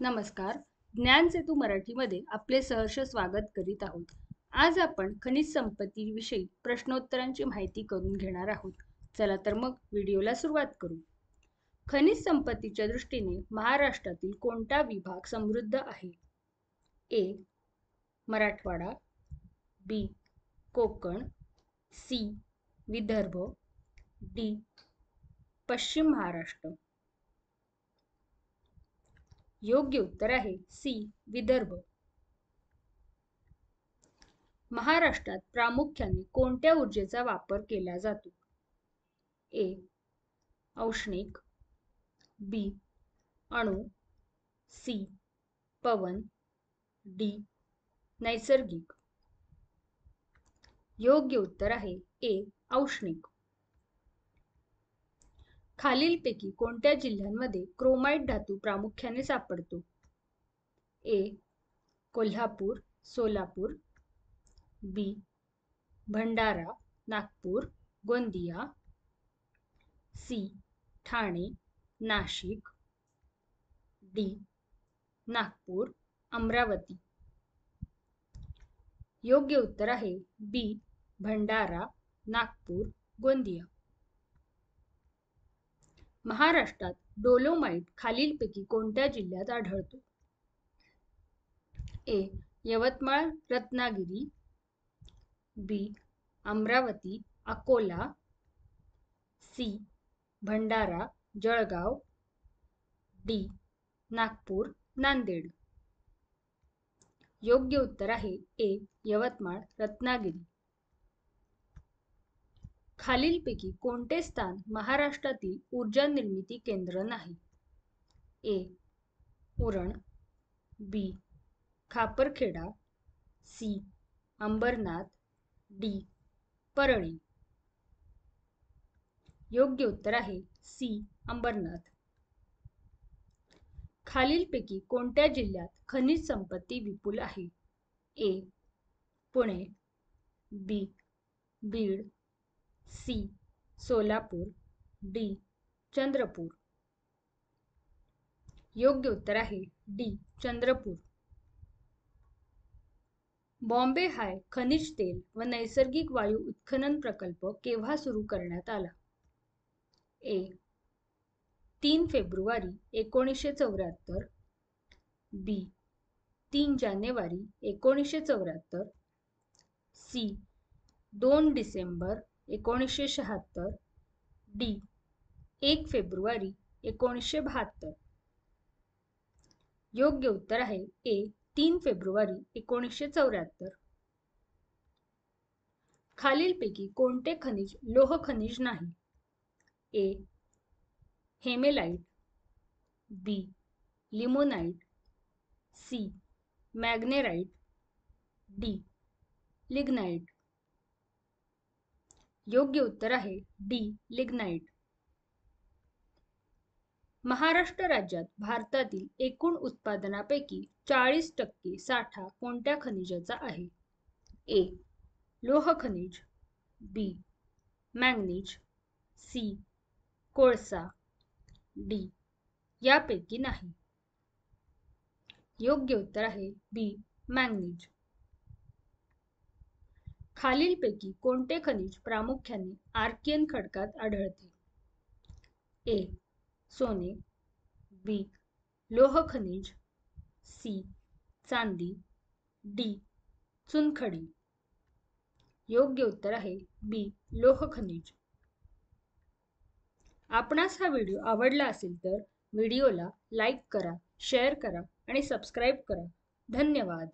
नमस्कार. ज्ञान सेतू मराठीमध्ये आपले सहर्ष स्वागत करीत आहोत. आज आपण खनिज संपत्तीविषयी प्रश्नोत्तरांची माहिती करून घेणार आहोत. चला तर मग व्हिडिओला सुरुवात करू. खनिज संपत्तीच्या दृष्टीने महाराष्ट्रातील कोणता विभाग समृद्ध आहे? ए. मराठवाडा, बी. कोकण, सी. विदर्भ, डी. पश्चिम महाराष्ट्र. योग्य उत्तर आहे सी. विदर्भ. महाराष्ट्रात प्रामुख्याने कोणत्या ऊर्जेचा वापर केला जातो? ए. औष्णिक, बी. अणु, सी. पवन, डी. नैसर्गिक. योग्य उत्तर आहे ए. औष्णिक. खालीलपैकी कोणत्या जिल्ह्यांमध्ये क्रोमाइट धातू प्रामुख्याने सापडतो? ए. कोल्हापूर, सोलापूर, बी. भंडारा, नागपूर, गोंदिया, सी. ठाणे, नाशिक, डी. नागपूर, अमरावती. योग्य उत्तर आहे बी. भंडारा, नागपूर, गोंदिया. महाराष्ट्रात डोलोमाइट खालीलपैकी कोणत्या जिल्ह्यात आढळतो? ए. यवतमाळ, रत्नागिरी, बी. अमरावती, अकोला, सी. भंडारा, जळगाव, डी. नागपूर, नांदेड. योग्य उत्तर आहे ए. यवतमाळ, रत्नागिरी. खालीलपैकी कोणते स्थान महाराष्ट्रातील ऊर्जा निर्मिती केंद्र नाही? ए. उरण, बी. खापरखेडा, सी. अंबरनाथ, डी. परळी. योग्य उत्तर आहे सी. अंबरनाथ. खालीलपैकी कोणत्या जिल्ह्यात खनिज संपत्ती विपुल आहे? ए. पुणे, बी. बीड, सी. सोलापूर, डी. चंद्रपूर. योग्य उत्तर आहे डी. चंद्रपूर. बॉम्बे हाय खनिज तेल व नैसर्गिक वायू उत्खनन प्रकल्प केव्हा सुरू करण्यात आला? ए. 3 फेब्रुवारी 1974, बी. 3 जानेवारी 1974, सी. 2 डिसेंबर 1976, डी. 1 फेब्रुवारी 1972. योग्य उत्तर आहे ए. 3 फेब्रुवारी 1974. खालीलपैकी कोणते खनिज लोह खनिज नाही? A. Hematite, B. Limonite, C. Magnetite, D. Lignite. योग्य उत्तर आहे डी. लिग्नाइट. महाराष्ट्र राज्यात भारतातील एकूण उत्पादनापैकी 40% साठा कोणत्या खनिजाचा आहे? ए. लोह खनिज, बी. Manganese, C. कोळसा, डी. यापैकी नाही. योग्य उत्तर आहे बी. मॅंगनीज. खालीलपैकी कोणते खनिज प्रामुख्याने आर्कियन खडकात आढळते? ए. सोने, बी. लोह खनिज, सी. चांदी, डी. चुनखडी. योग्य उत्तर आहे बी. लोह खनिज. आपणास हा व्हिडिओ आवडला असेल तर व्हिडिओला लाईक करा, शेअर करा आणि सबस्क्राईब करा. धन्यवाद.